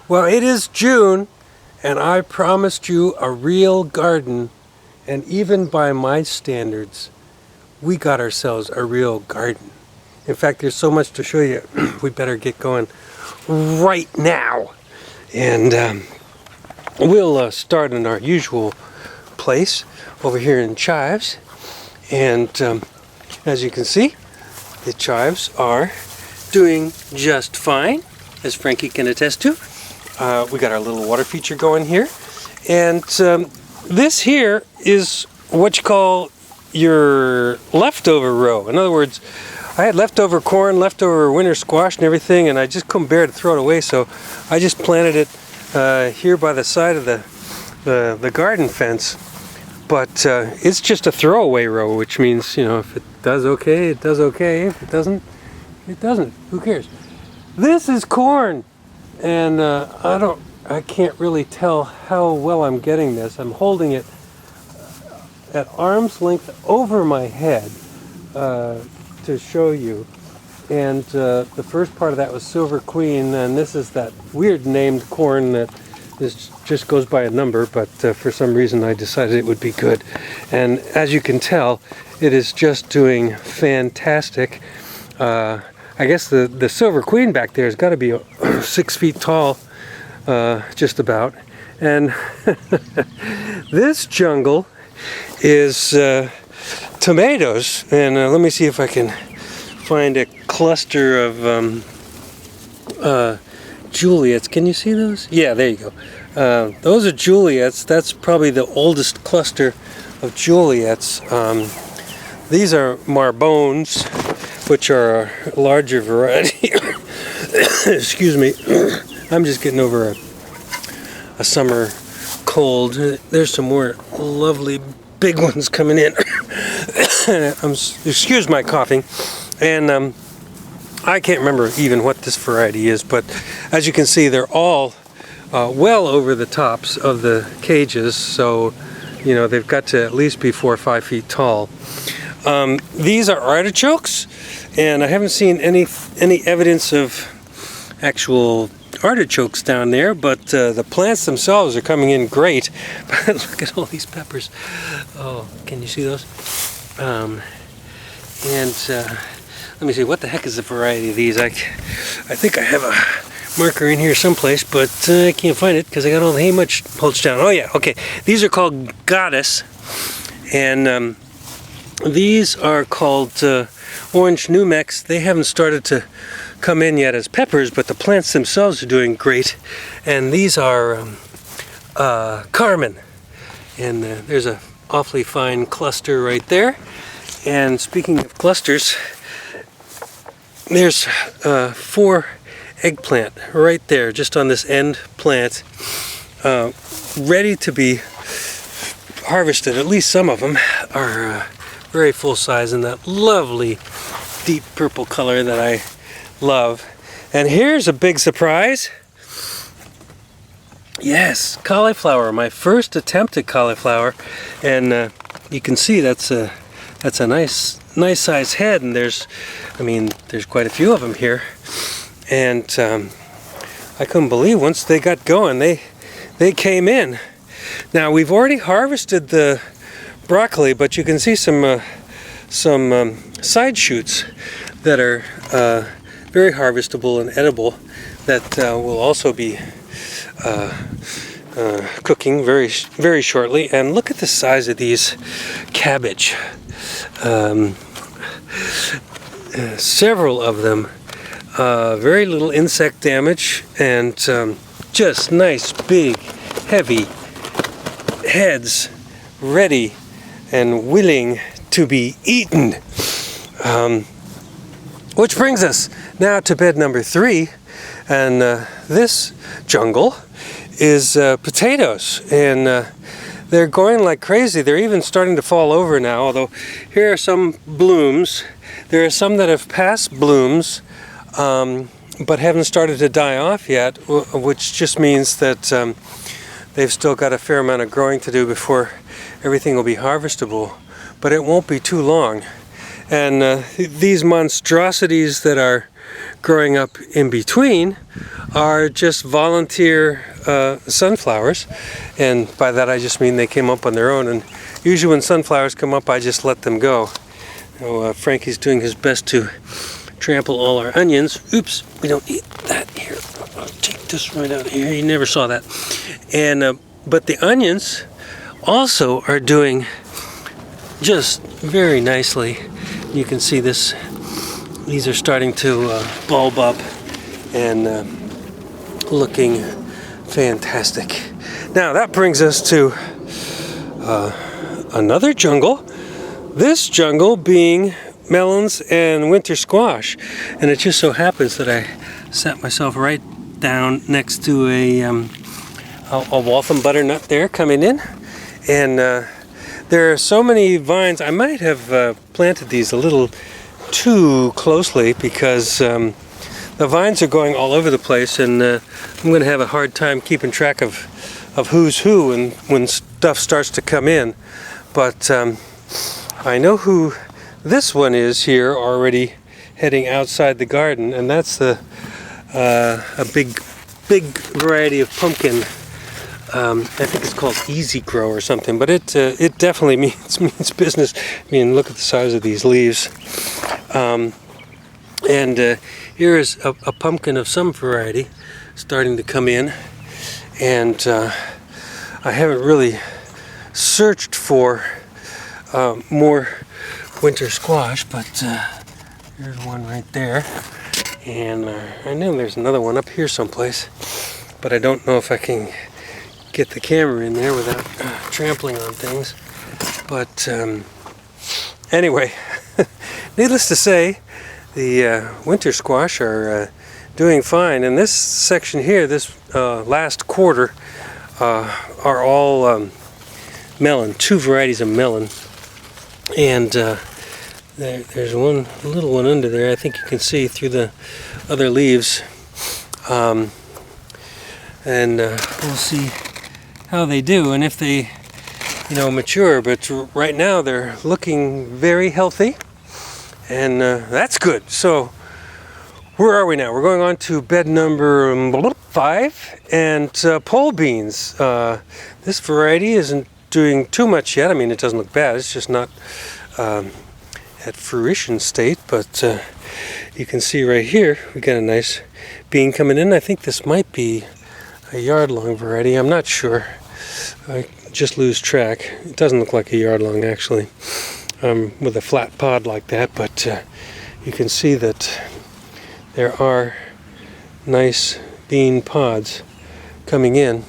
Well, it is June, and I promised you a real garden, and even by my standards, we got ourselves a real garden. In fact, there's so much to show you, we better get going right now. And we'll start in our usual place over here in chives. And as you can see, the chives are doing just fine, as Frankie can attest to. We got our little water feature going here. And this here is what you call your leftover row. In other words, I had leftover corn, leftover winter squash and everything, and I just couldn't bear to throw it away, so I just planted it here by the side of the garden fence. But it's just a throwaway row, which means, you know, if it does okay, it does okay. If it doesn't, it doesn't. Who cares? This is corn, and I can't really tell how well I'm getting this. I'm holding it at arm's length over my head to show you. And the first part of that was Silver Queen, and this is that weird named corn that just goes by a number, but for some reason I decided it would be good. And as you can tell, it is just doing fantastic. I guess the Silver Queen back there has got to be 6 feet tall, just about. And this jungle is tomatoes. And let me see if I can find a cluster of Juliets. Can you see those? Yeah, there you go. Those are Juliets. That's probably the oldest cluster of Juliets. These are Marbones, which are a larger variety. Excuse me. I'm just getting over a summer cold. There's some more lovely big ones coming in. Excuse my coughing. And I can't remember even what this variety is, but as you can see, they're all well over the tops of the cages, so you know they've got to at least be 4 or 5 feet tall. These are artichokes, and I haven't seen any evidence of actual artichokes down there, but the plants themselves are coming in great. But look at all these peppers. Oh, can you see those? Let me see, what the heck is the variety of these? I think I have a marker in here someplace, but I can't find it because I got all the hay mulch down. Oh yeah, okay. These are called Goddess, and these are called Orange Numex. They haven't started to come in yet as peppers, but the plants themselves are doing great. And these are Carmen, and there's a awfully fine cluster right there. And speaking of clusters, there's 4 eggplant right there, just on this end plant, ready to be harvested. At least some of them are very full size in that lovely deep purple color that I love. And here's a big surprise. Yes, cauliflower, my first attempt at cauliflower. And you can see that's a nice size head, and there's quite a few of them here. And I couldn't believe once they got going, they came in. Now we've already harvested the broccoli, but you can see some side shoots that are very harvestable and edible that will also be cooking very shortly. And look at the size of these cabbage. Several of them, very little insect damage, and just nice big heavy heads ready and willing to be eaten. Which brings us now to bed number 3, and this jungle is potatoes, and they're going like crazy. They're even starting to fall over now, although here are some blooms. There are some that have passed blooms, but haven't started to die off yet, which just means that they've still got a fair amount of growing to do before everything will be harvestable. But it won't be too long. And these monstrosities that are growing up in between are just volunteer sunflowers, and by that I just mean they came up on their own, and usually when sunflowers come up I just let them go. Frankie's doing his best to trample all our onions. Oops, we don't eat that. Here, I'll take this right out of here. You never saw that. And but the onions also are doing just very nicely. You can see this. These are starting to bulb up and looking fantastic. Now that brings us to another jungle. This jungle being melons and winter squash, and it just so happens that I sat myself right down next to a Waltham butternut there coming in, and there are so many vines. I might have planted these a little too closely because the vines are going all over the place, and I'm going to have a hard time keeping track of who's who and when stuff starts to come in. But I know who this one is here already heading outside the garden, and that's a big variety of pumpkin. I think it's called Easy Grow or something, but it definitely means business. I mean, look at the size of these leaves. And here is a pumpkin of some variety starting to come in, and I haven't really searched for more winter squash, but there's one right there, and I know there's another one up here someplace, but I don't know if I can get the camera in there without trampling on things. But anyway, needless to say, the winter squash are doing fine, and this section here, this last quarter, are all melon, 2 varieties of melon. And there's one little one under there. I think you can see through the other leaves. And we'll see how they do and if they, mature. But right now they're looking very healthy, and that's good. So where are we now? We're going on to bed number 5, and pole beans. This variety isn't doing too much yet. I mean, it doesn't look bad. It's just not at fruition state, but you can see right here we got a nice bean coming in. I think this might be a yard-long variety. I'm not sure. I just lose track. It doesn't look like a yard-long actually, with a flat pod like that, but you can see that there are nice bean pods coming in,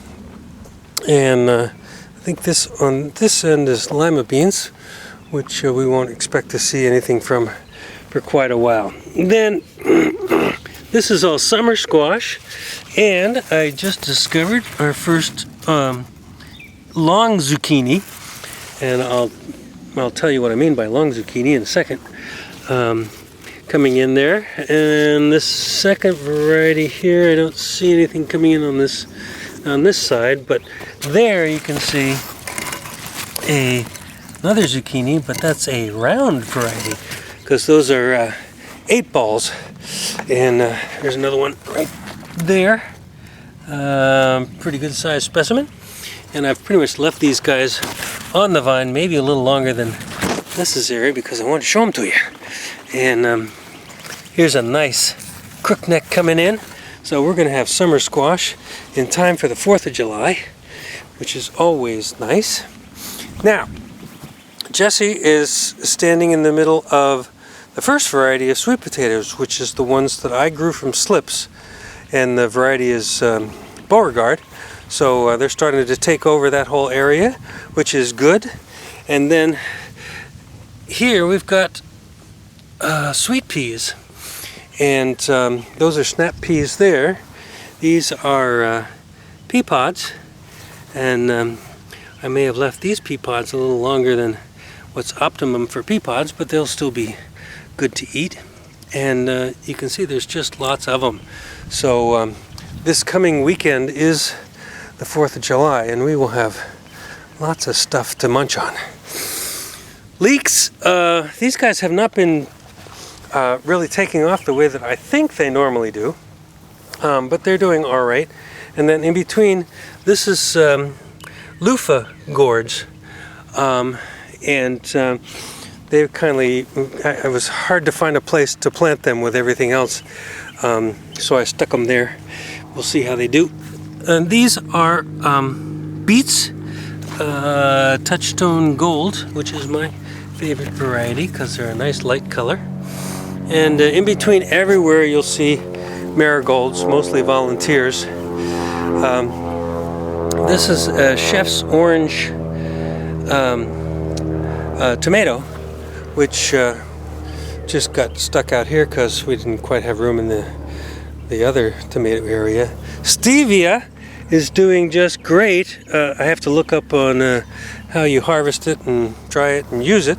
and I think this on this end is lima beans, which we won't expect to see anything from for quite a while. Then this is all summer squash, and I just discovered our first long zucchini, and I'll tell you what I mean by long zucchini in a second. Coming in there, and this second variety here, I don't see anything coming in on this side, but there you can see another zucchini, but that's a round variety, because those are 8 balls. And there's another one right there, pretty good sized specimen, and I've pretty much left these guys on the vine maybe a little longer than necessary because I want to show them to you. And here's a nice crookneck coming in. So we're going to have summer squash in time for the 4th of July, which is always nice. Now, Jesse is standing in the middle of the first variety of sweet potatoes, which is the ones that I grew from slips, and the variety is Beauregard. So they're starting to take over that whole area, which is good. And then here we've got sweet peas, and those are snap peas there. These are pea pods, and I may have left these pea pods a little longer than what's optimum for pea pods, but they'll still be good to eat. And you can see there's just lots of them. So this coming weekend is the 4th of July, and we will have lots of stuff to munch on. Leeks, these guys have not been really taking off the way that I think they normally do. But they're doing all right. And then in between, this is loofah gourds. They've kindly, it was hard to find a place to plant them with everything else. So I stuck them there. We'll see how they do. And these are beets, Touchstone Gold, which is my favorite variety because they're a nice light color. And in between everywhere you'll see marigolds, mostly volunteers. This is a Chef's Orange tomato, which just got stuck out here because we didn't quite have room in the other tomato area. Stevia is doing just great. I have to look up on how you harvest it and dry it and use it.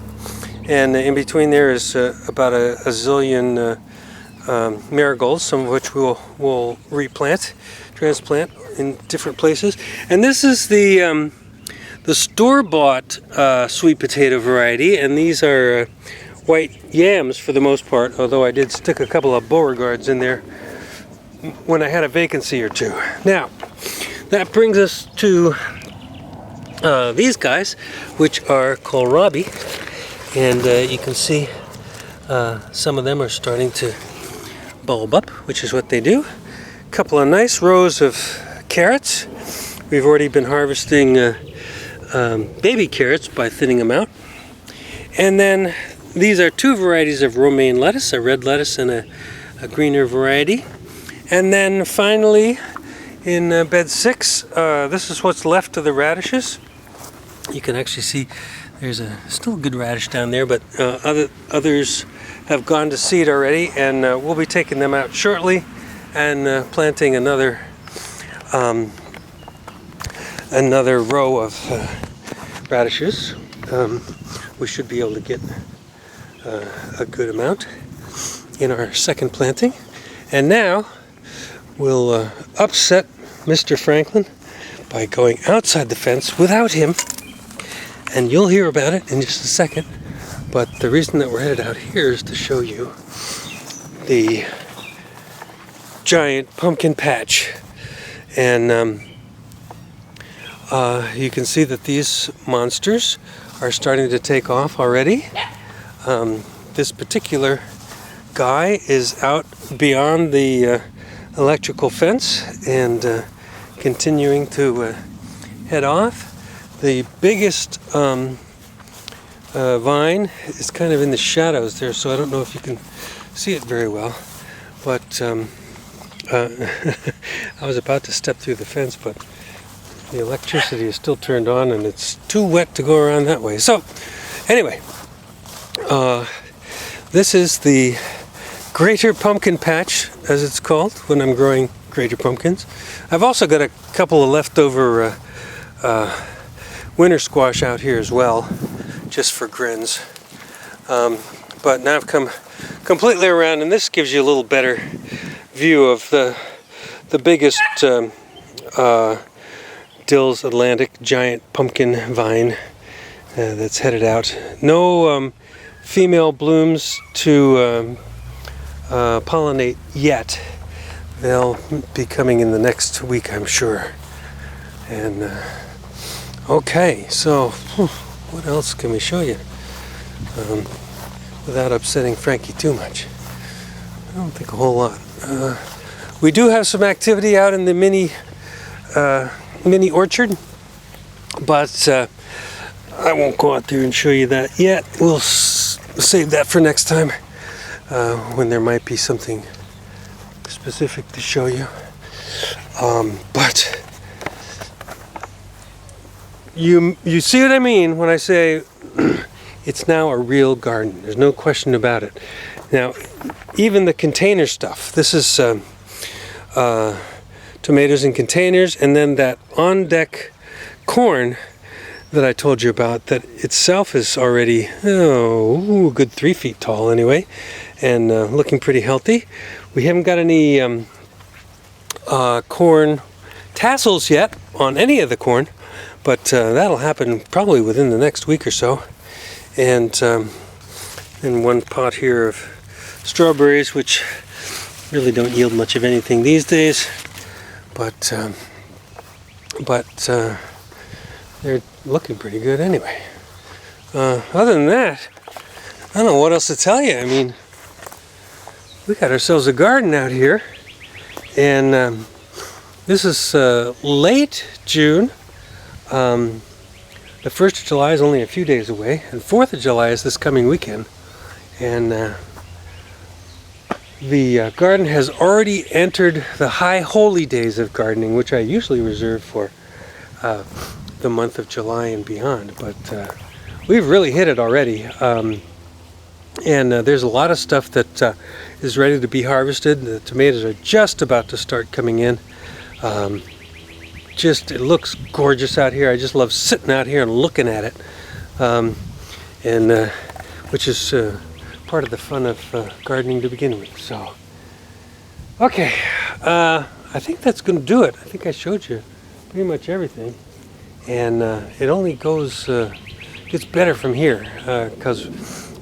And in between there is about a zillion marigolds, some of which we'll transplant in different places. And this is the store-bought sweet potato variety, and these are white yams for the most part, although I did stick a couple of Beauregards in there when I had a vacancy or two. Now, that brings us to these guys, which are kohlrabi, and you can see some of them are starting to bulb up, which is what they do. A couple of nice rows of carrots. We've already been harvesting baby carrots by thinning them out. And then these are two varieties of romaine lettuce, a red lettuce and a greener variety. And then finally, in bed 6, this is what's left of the radishes. You can actually see there's still a good radish down there, but others have gone to seed already, and we'll be taking them out shortly and planting another row of radishes. We should be able to get a good amount in our second planting. And now we'll upset Mr. Franklin by going outside the fence without him, and you'll hear about it in just a second. But the reason that we're headed out here is to show you the giant pumpkin patch. And you can see that these monsters are starting to take off already. This particular guy is out beyond the electrical fence and continuing to head off. The biggest vine is kind of in the shadows there, so I don't know if you can see it very well. But I was about to step through the fence, but the electricity is still turned on and it's too wet to go around that way. So anyway, this is the greater pumpkin patch, as it's called, when I'm growing greater pumpkins. I've also got a couple of leftover winter squash out here as well, just for grins. But now I've come completely around, and this gives you a little better view of the biggest Dill's Atlantic giant pumpkin vine that's headed out. No female blooms to pollinate yet. They'll be coming in the next week, I'm sure. And okay, so what else can we show you without upsetting Frankie too much? I don't think a whole lot. We do have some activity out in the mini orchard, but I won't go out there and show you that yet. We'll save that for next time when there might be something specific to show you. But you see what I mean when I say it's now a real garden. There's no question about it. Now, even the container stuff. This is tomatoes in containers, and then that on-deck corn that I told you about, that itself is already a good 3 feet tall anyway, and looking pretty healthy. We haven't got any corn tassels yet on any of the corn, but that'll happen probably within the next week or so. And in one pot here of strawberries, which really don't yield much of anything these days, but they're looking pretty good anyway. Other than that, I don't know what else to tell you. I mean, we got ourselves a garden out here, and this is late June. The 1st of July is only a few days away, and 4th of July is this coming weekend. And the garden has already entered the high holy days of gardening, which I usually reserve for the month of July and beyond. But we've really hit it already. And there's a lot of stuff that is ready to be harvested. The tomatoes are just about to start coming in. It looks gorgeous out here. I just love sitting out here and looking at it, which is part of the fun of gardening to begin with. So, okay, I think that's going to do it. I think I showed you pretty much everything, and it only gets better from here because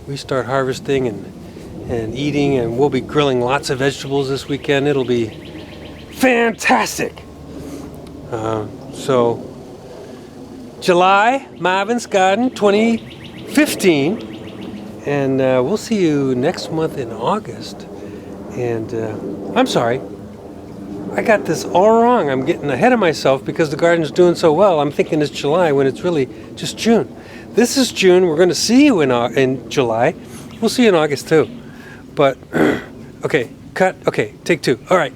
we start harvesting and eating, and we'll be grilling lots of vegetables this weekend. It'll be fantastic. So, July, Marvin's Garden 2015, and we'll see you next month in August. And I'm sorry, I got this all wrong. I'm getting ahead of myself because the garden's doing so well. I'm thinking it's July when it's really just June. This is June. We're going to see you in July. We'll see you in August too. But, okay, cut. Okay, take two. All right.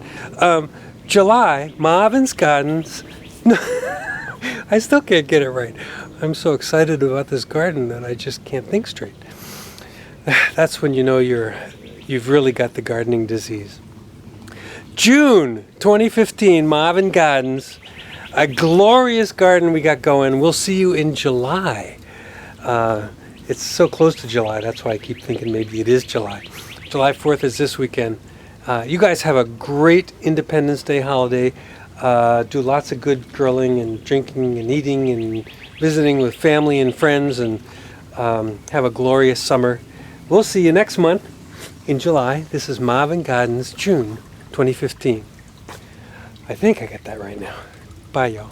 July, Marvin's Gardens. I still can't get it right. I'm so excited about this garden that I just can't think straight. That's when you know you've really got the gardening disease. June 2015, Marvin Gardens. A glorious garden we got going. We'll see you in July. It's so close to July, that's why I keep thinking maybe it is July. July 4th is this weekend. You guys have a great Independence Day holiday. Do lots of good grilling and drinking and eating and visiting with family and friends, and have a glorious summer. We'll see you next month in July. This is Marvin Gardens, June 2015. I think I got that right now. Bye, y'all.